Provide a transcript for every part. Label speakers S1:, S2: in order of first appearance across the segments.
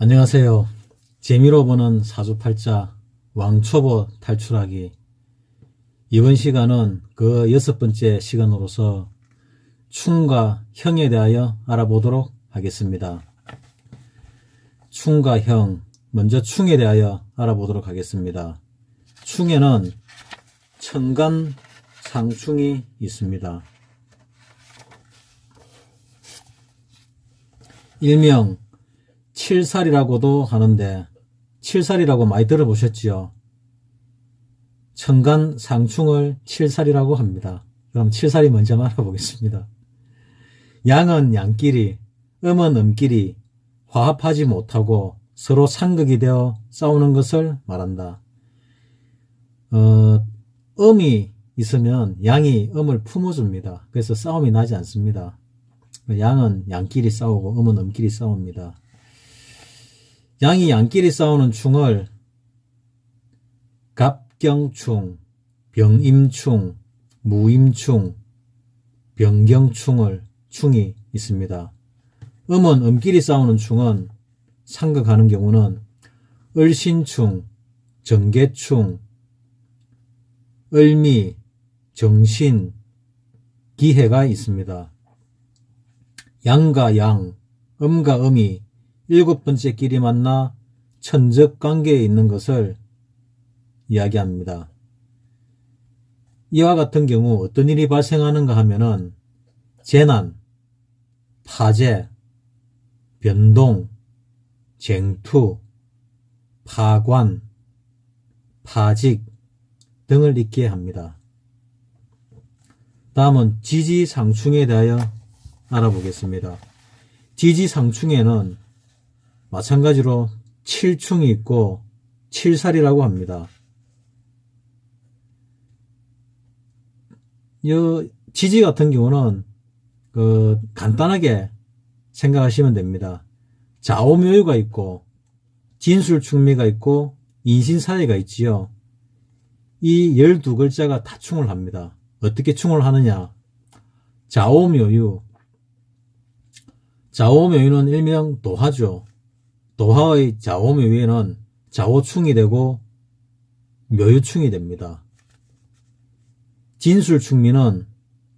S1: 안녕하세요. 재미로 보는 사주팔자 왕초보 탈출하기. 이번 시간은 그 6번째 시간으로서 충과 형에 대하여 알아보도록 하겠습니다. 충과 형, 먼저 충에 대하여 알아보도록 하겠습니다. 충에는 천간 상충이 있습니다. 일명 칠살이라고도 하는데 칠살이라고 많이 들어보셨지요? 천간 상충을 칠살이라고 합니다. 그럼 칠살이 먼저 알아보겠습니다. 양은 양끼리, 음은 음끼리 화합하지 못하고 서로 상극이 되어 싸우는 것을 말한다. 음이 있으면 양이 음을 품어줍니다. 그래서 싸움이 나지 않습니다. 양은 양끼리 싸우고 음은 음끼리 싸웁니다. 양이 양끼리 싸우는 충을 갑경충, 병임충, 무임충, 병경충을 충이 있습니다. 음은 음끼리 싸우는 충은 상극하는 경우는 을신충, 정계충, 을미, 정신, 기해가 있습니다. 양과 양, 음과 음이 7번째 끼리 만나 천적 관계에 있는 것을 이야기합니다. 이와 같은 경우 어떤 일이 발생하는가 하면은 재난, 파재, 변동, 쟁투, 파관, 파직 등을 있게 합니다. 다음은 지지상충에 대하여 알아보겠습니다. 지지상충에는 마찬가지로 칠충이 있고 칠살이라고 합니다. 이 지지 같은 경우는 간단하게 생각하시면 됩니다. 좌오묘유가 있고 진술충미가 있고 인신사회가 있지요. 이 12글자가 다 충을 합니다. 어떻게 충을 하느냐? 좌오묘유. 좌오묘유는 일명 도화죠. 도화의 좌오묘유에는 좌오충이 되고 묘유충이 됩니다. 진술충미는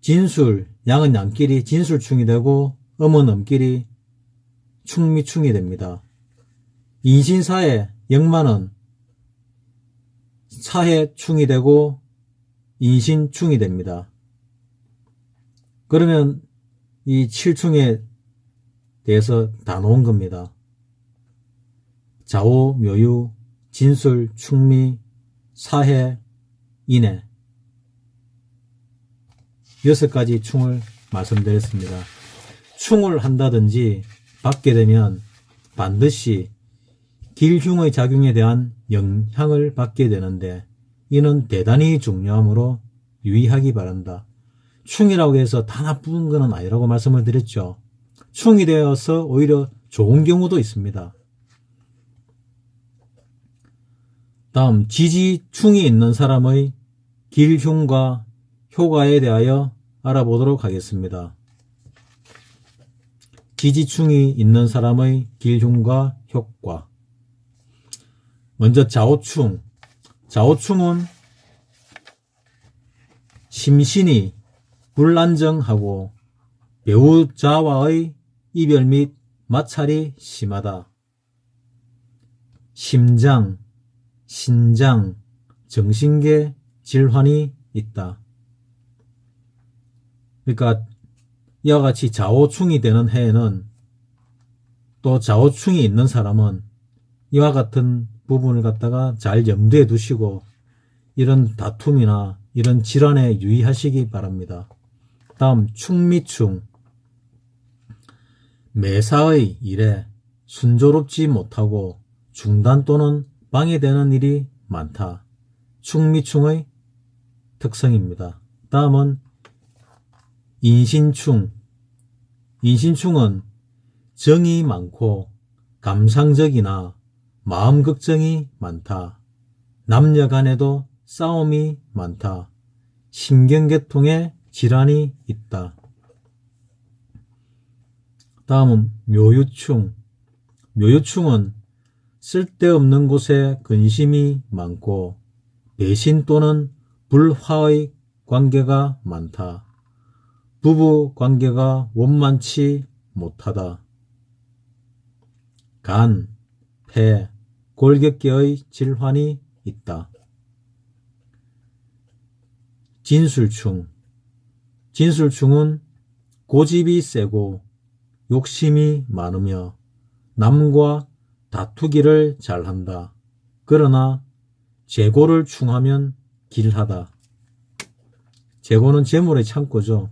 S1: 진술, 양은 양끼리 진술충이 되고 음은 음끼리 충미충이 됩니다. 인신사회, 역마는 사해충이 되고 인신충이 됩니다. 그러면 이 칠충에 대해서 다 놓은 겁니다. 좌오, 묘유, 진술, 충미, 사해, 인해 6가지 충을 말씀드렸습니다. 충을 한다든지 받게 되면 반드시 길흉의 작용에 대한 영향을 받게 되는데 이는 대단히 중요하므로 유의하기 바란다. 충이라고 해서 다 나쁜 것은 아니라고 말씀을 드렸죠. 충이 되어서 오히려 좋은 경우도 있습니다. 다음 지지충이 있는 사람의 길흉과 효과에 대하여 알아보도록 하겠습니다. 지지충이 있는 사람의 길흉과 효과. 먼저 좌오충. 좌오충은 심신이 불안정하고 배우자와의 이별 및 마찰이 심하다. 심장, 신장, 정신계 질환이 있다. 그러니까 이와 같이 좌오충이 되는 해에는 또 좌오충이 있는 사람은 이와 같은 부분을 갖다가 잘 염두에 두시고 이런 다툼이나 이런 질환에 유의하시기 바랍니다. 다음 충미충. 매사의 일에 순조롭지 못하고 중단 또는 방해되는 일이 많다. 충미충의 특성입니다. 다음은 인신충. 인신충은 정이 많고 감상적이나 마음 걱정이 많다. 남녀 간에도 싸움이 많다. 신경계통에 질환이 있다. 다음은 묘유충. 묘유충은 쓸데없는 곳에 근심이 많고 배신 또는 불화의 관계가 많다. 부부 관계가 원만치 못하다. 간, 폐, 골격계의 질환이 있다. 진술충. 진술충은 고집이 세고 욕심이 많으며 남과 다투기를 잘한다. 그러나 재고를 충하면 길하다. 재고는 재물의 창고죠.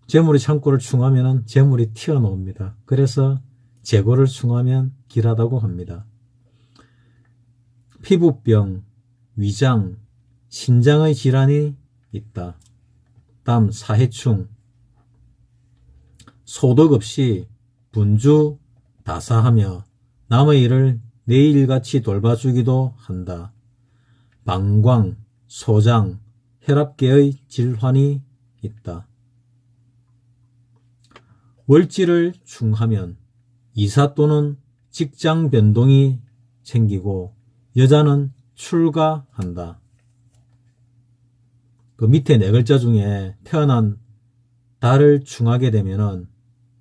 S1: 재물의 창고를 충하면 재물이 튀어나옵니다. 그래서 재고를 충하면 길하다고 합니다. 피부병, 위장, 신장의 질환이 있다. 다음 사해충. 소득 없이 분주 다사하며 남의 일을 내일같이 돌봐주기도 한다. 방광, 소장, 혈압계의 질환이 있다. 월지를 충하면 이사 또는 직장 변동이 생기고 여자는 출가한다. 그 밑에 네 글자 중에 태어난 달을 충하게 되면은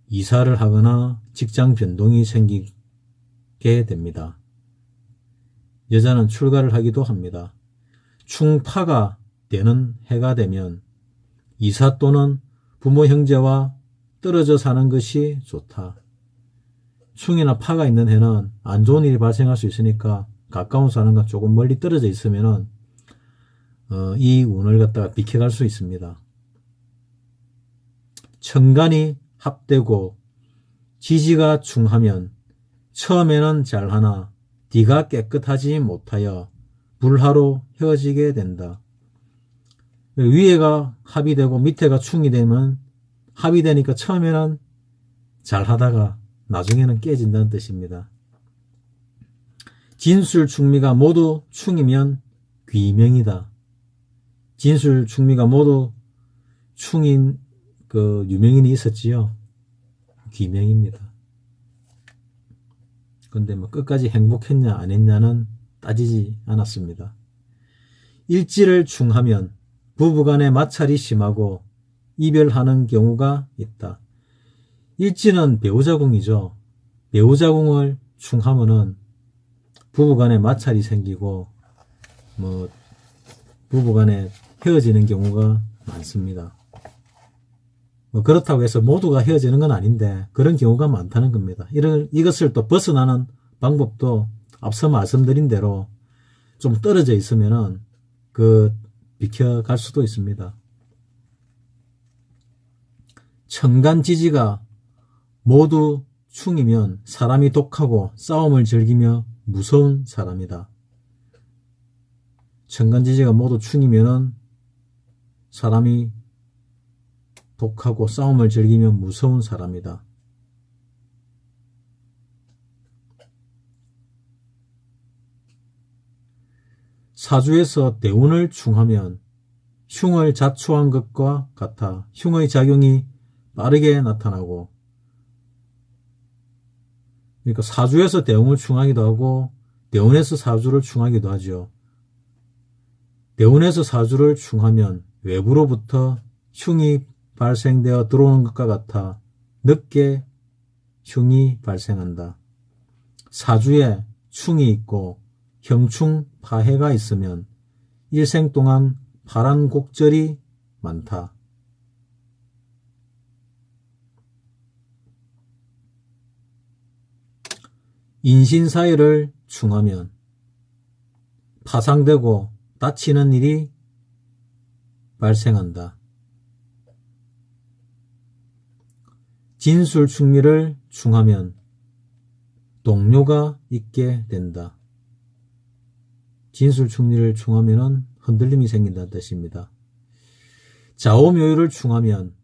S1: 이사를 하거나 직장 변동이 생기게 됩니다. 여자는 출가를 하기도 합니다. 충파가 되는 해가 되면 이사 또는 부모 형제와 떨어져 사는 것이 좋다. 충이나 파가 있는 해는 안 좋은 일이 발생할 수 있으니까 가까운 사람과 조금 멀리 떨어져 있으면은 이 운을 갖다가 비켜갈 수 있습니다. 천간이 합되고 지지가 충하면 처음에는 잘하나 뒤가 깨끗하지 못하여 불화로 헤어지게 된다. 위에가 합이 되고 밑에가 충이 되면 합이 되니까 처음에는 잘하다가 나중에는 깨진다는 뜻입니다. 진술 충미가 모두 충이면 귀명이다. 진술 충미가 모두 충인 그 유명인이 있었지요. 귀명입니다. 근데 뭐 끝까지 행복했냐 안 했냐는 따지지 않았습니다. 일지를 충하면 부부간의 마찰이 심하고 이별하는 경우가 있다. 일지는 배우자궁이죠. 배우자궁을 충하면은 부부간에 마찰이 생기고 뭐 부부간에 헤어지는 경우가 많습니다. 뭐 그렇다고 해서 모두가 헤어지는 건 아닌데 그런 경우가 많다는 겁니다. 이것을 또 벗어나는 방법도 앞서 말씀드린 대로 좀 떨어져 있으면은 비켜갈 수도 있습니다. 천간지지가 모두 충이면 사람이 독하고 싸움을 즐기며 무서운 사람이다. 천간지지가 모두 충이면은 사람이 독하고 싸움을 즐기며 무서운 사람이다. 사주에서 대운을 충하면 흉을 자초한 것과 같아 흉의 작용이 빠르게 나타나고, 그러니까 사주에서 대운을 충하기도 하고 대운에서 사주를 충하기도 하죠. 대운에서 사주를 충하면 외부로부터 흉이 발생되어 들어오는 것과 같아 늦게 흉이 발생한다. 사주에 충이 있고 형충 파해가 있으면 일생 동안 파란곡절이 많다. 인신사회를 충하면 파상되고 다치는 일이 발생한다. 진술충미를 충하면 동료가 있게 된다. 진술충미를 충하면 흔들림이 생긴다는 뜻입니다. 좌오묘유를 충하면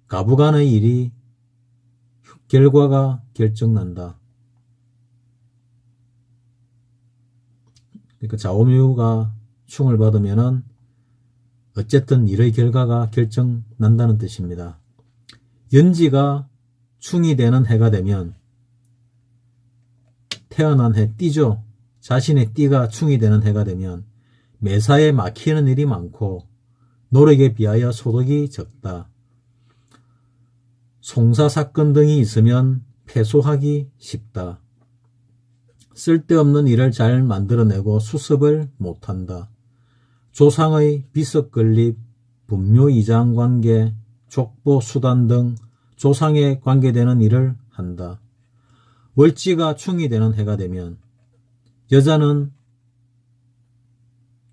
S1: 가부간의 일이 결과가 결정난다. 그러니까 좌오묘유가 충을 받으면은 어쨌든 일의 결과가 결정난다는 뜻입니다. 연지가 충이 되는 해가 되면 태어난 해 띠죠. 자신의 띠가 충이 되는 해가 되면 매사에 막히는 일이 많고 노력에 비하여 소득이 적다. 송사사건 등이 있으면 패소하기 쉽다. 쓸데없는 일을 잘 만들어내고 수습을 못한다. 조상의 비석건립, 분묘이장관계, 족보수단 등 조상에 관계되는 일을 한다. 월지가 충이 되는 해가 되면 여자는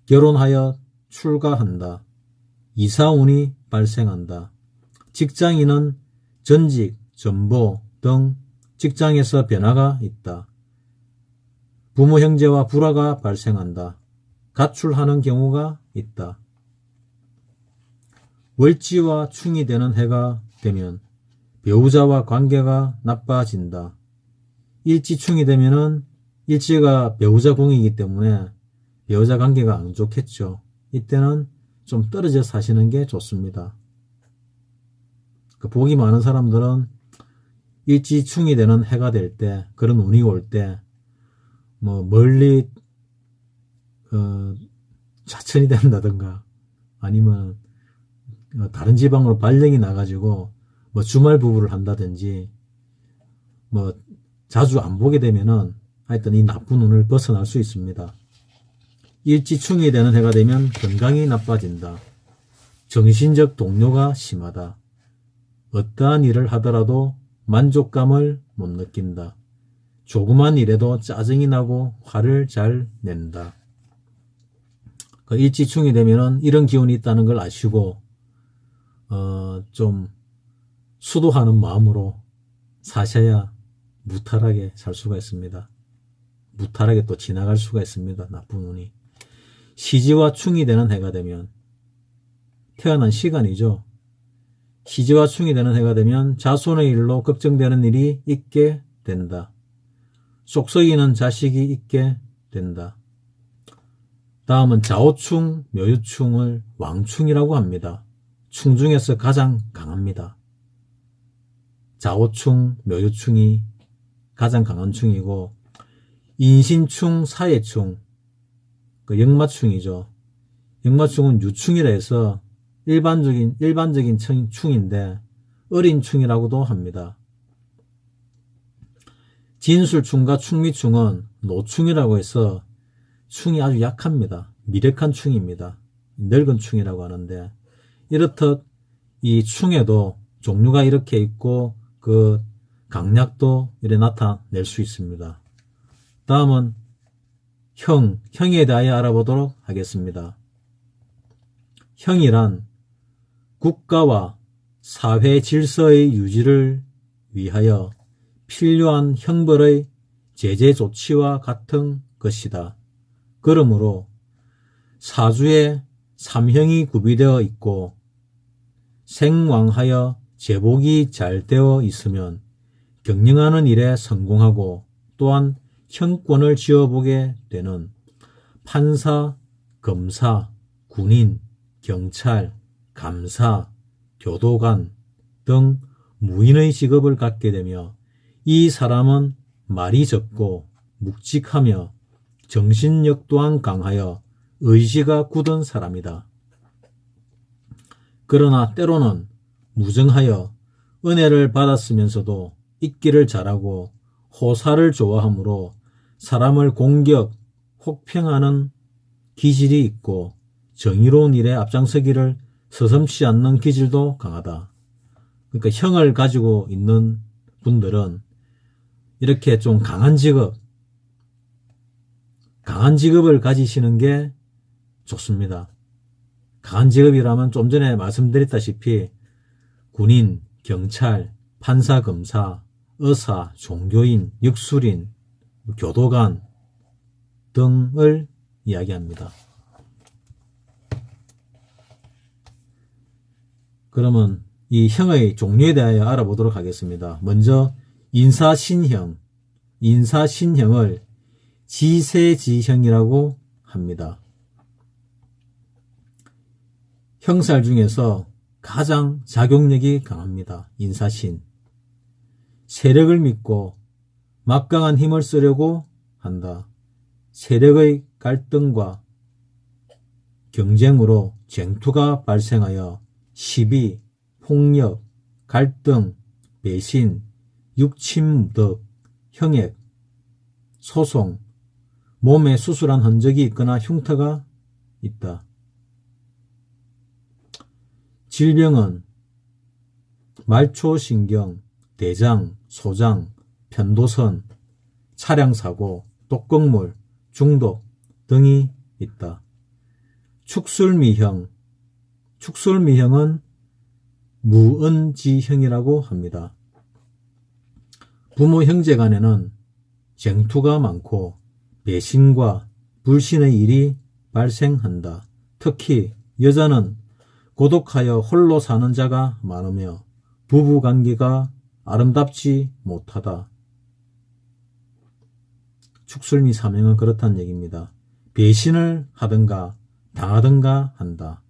S1: 결혼하여 출가한다. 이사운이 발생한다. 직장인은 전직, 전보 등 직장에서 변화가 있다. 부모 형제와 불화가 발생한다. 가출하는 경우가 있다. 월지와 충이 되는 해가 되면 배우자와 관계가 나빠진다. 일지충이 되면은 일지가 배우자 궁이기 때문에 배우자 관계가 안 좋겠죠. 이때는 좀 떨어져 사시는 게 좋습니다. 복이 많은 사람들은 일지충이 되는 해가 될 때, 그런 운이 올 때, 멀리 자천이 된다든가 아니면 다른 지방으로 발령이 나가지고 주말 부부를 한다든지 자주 안 보게 되면은 하여튼 이 나쁜 운을 벗어날 수 있습니다. 일지충이 되는 해가 되면 건강이 나빠진다. 정신적 동요가 심하다. 어떠한 일을 하더라도 만족감을 못 느낀다. 조그만 일에도 짜증이 나고 화를 잘 낸다. 일지충이 되면은 이런 기운이 있다는 걸 아시고 좀 수도하는 마음으로 사셔야 무탈하게 살 수가 있습니다. 무탈하게 또 지나갈 수가 있습니다. 나쁜 운이. 시지와 충이 되는 해가 되면 태어난 시간이죠. 시지와 충이 되는 해가 되면 자손의 일로 걱정되는 일이 있게 된다. 쏙썩이는 자식이 있게 된다. 다음은 자오충, 묘유충을 왕충이라고 합니다. 충 중에서 가장 강합니다. 자오충, 묘유충이 가장 강한 충이고 인신충, 사예충, 역마충이죠. 역마충은 유충이라 해서 일반적인 충인데 어린 충이라고도 합니다. 진술충과 충미충은 노충이라고 해서 충이 아주 약합니다. 미력한 충입니다. 늙은 충이라고 하는데 이렇듯 이 충에도 종류가 이렇게 있고 그 강약도 이렇게 나타낼 수 있습니다. 다음은 형에 대하여 알아보도록 하겠습니다. 형이란 국가와 사회 질서의 유지를 위하여 필요한 형벌의 제재 조치와 같은 것이다. 그러므로 사주에 삼형이 구비되어 있고 생왕하여 제복이 잘 되어 있으면 경영하는 일에 성공하고 또한 형권을 지어보게 되는 판사, 검사, 군인, 경찰, 감사, 교도관 등 무인의 직업을 갖게 되며 이 사람은 말이 적고 묵직하며 정신력 또한 강하여 의지가 굳은 사람이다. 그러나 때로는 무정하여 은혜를 받았으면서도 있기를 잘하고 호사를 좋아하므로 사람을 공격, 혹평하는 기질이 있고 정의로운 일에 앞장서기를 서슴지 않는 기질도 강하다. 그러니까 형을 가지고 있는 분들은 이렇게 좀 강한 직업을 가지시는 게 좋습니다. 강한 직업이라면 좀 전에 말씀드렸다시피 군인, 경찰, 판사, 검사, 의사, 종교인, 역술인, 교도관 등을 이야기합니다. 그러면 이 형의 종류에 대하여 알아보도록 하겠습니다. 먼저 인사신형, 인사신형을 지세지형이라고 합니다. 형살 중에서 가장 작용력이 강합니다. 인사신. 세력을 믿고 막강한 힘을 쓰려고 한다. 세력의 갈등과 경쟁으로 쟁투가 발생하여 시비, 폭력, 갈등, 배신, 육친무덕, 형액, 소송, 몸에 수술한 흔적이 있거나 흉터가 있다. 질병은 말초신경, 대장, 소장, 편도선, 차량사고, 독극물, 중독 등이 있다. 축술미형, 축술미형은 무은지형이라고 합니다. 부모 형제 간에는 쟁투가 많고 배신과 불신의 일이 발생한다. 특히 여자는 고독하여 홀로 사는 자가 많으며 부부관계가 아름답지 못하다. 축술미 사명은 그렇다는 얘기입니다. 배신을 하든가 당하든가 한다.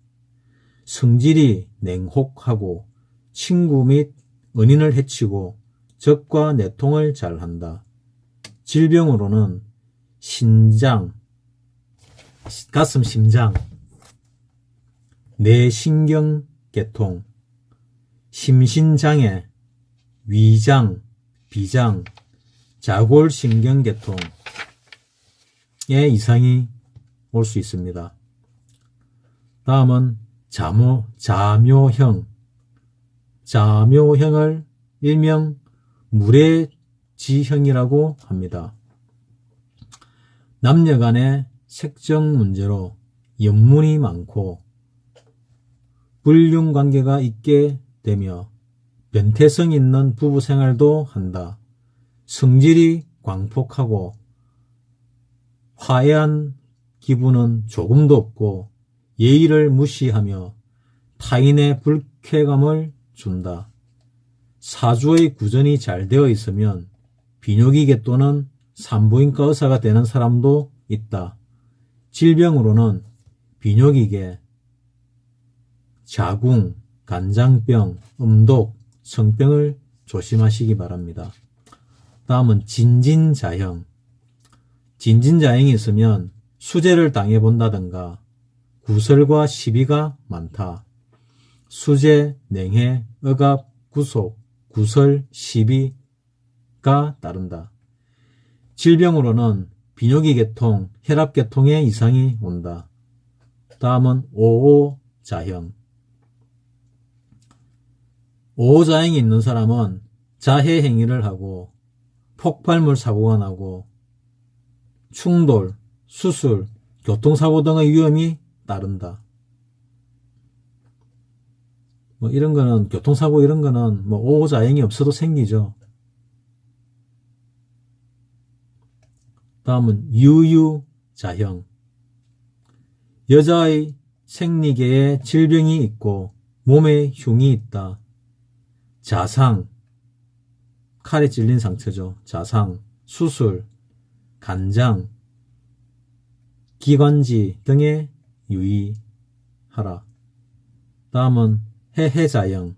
S1: 성질이 냉혹하고 친구 및 은인을 해치고 적과 내통을 잘한다. 질병으로는 신장, 가슴, 심장, 뇌신경계통, 심신장애, 위장, 비장, 자골신경계통에 이상이 올 수 있습니다. 다음은 자묘형. 자묘형을 일명 무례지형이라고 합니다. 남녀 간의 색적 문제로 연문이 많고 불륜관계가 있게 되며 변태성 있는 부부 생활도 한다. 성질이 광폭하고 화해한 기분은 조금도 없고 예의를 무시하며 타인의 불쾌감을 준다. 사주의 구전이 잘 되어 있으면 비뇨기계 또는 산부인과 의사가 되는 사람도 있다. 질병으로는 비뇨기계, 자궁, 간장병, 음독, 성병을 조심하시기 바랍니다. 다음은 진진자형. 진진자형이 있으면 수재를 당해본다든가 구설과 시비가 많다. 수재, 냉해, 억압, 구속, 구설, 시비가 따른다. 질병으로는 비뇨기계통, 혈압계통에 이상이 온다. 다음은 오오자형. 오오자형이 있는 사람은 자해 행위를 하고 폭발물 사고가 나고 충돌, 수술, 교통사고 등의 위험이 따른다. 이런 거는 교통사고 이런 거는 오오자형이 없어도 생기죠. 다음은 유유자형. 여자의 생리계에 질병이 있고 몸에 흉이 있다. 자상, 칼에 찔린 상처죠. 자상, 수술, 간장, 기관지 등에 유의하라. 다음은 해해자형.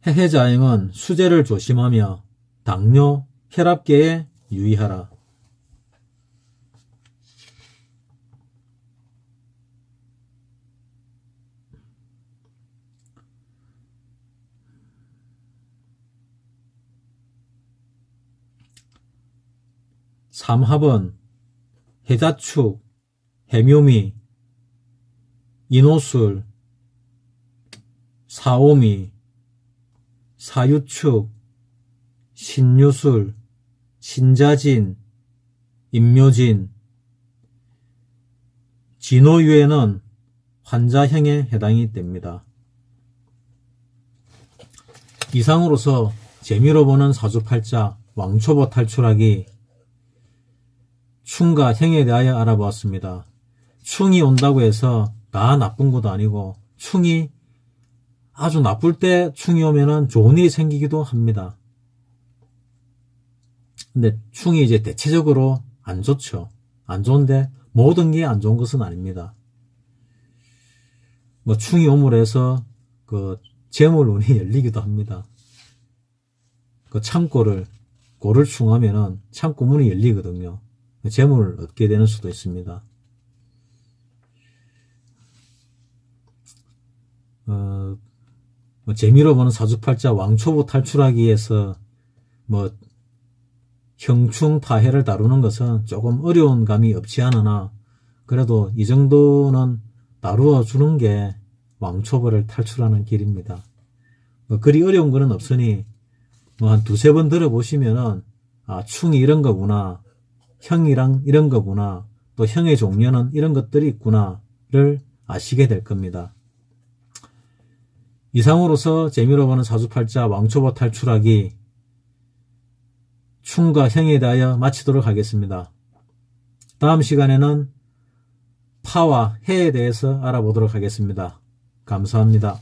S1: 해해자형은 수재를 조심하며 당뇨, 혈압계에 유의하라. 삼합은 해자축, 해묘미, 인호술, 사오미, 사유축, 신유술, 신자진, 임묘진, 진호유에는 환자형에 해당이 됩니다. 이상으로서 재미로 보는 사주팔자 왕초보 탈출하기 충과 형에 대하여 알아보았습니다. 충이 온다고 해서 다 나쁜 것도 아니고 충이 아주 나쁠 때 충이 오면은 좋은 일이 생기기도 합니다. 근데 충이 이제 대체적으로 안 좋죠. 안 좋은데 모든 게 안 좋은 것은 아닙니다. 충이 오므로 해서 재물운이 열리기도 합니다. 창고를 고를 충하면은 창고 문이 열리거든요. 재물을 얻게 되는 수도 있습니다. 재미로 보는 사주팔자 왕초보 탈출하기 위해서 형충타해를 다루는 것은 조금 어려운 감이 없지 않으나 그래도 이 정도는 다루어 주는 게 왕초보를 탈출하는 길입니다. 그리 어려운 거는 없으니 한 두세 번 들어보시면은 충이 이런 거구나, 형이랑 이런 거구나, 또 형의 종류는 이런 것들이 있구나를 아시게 될 겁니다. 이상으로서 재미로 보는 사주팔자 왕초보 탈출하기 충과 형에 대하여 마치도록 하겠습니다. 다음 시간에는 파와 해에 대해서 알아보도록 하겠습니다. 감사합니다.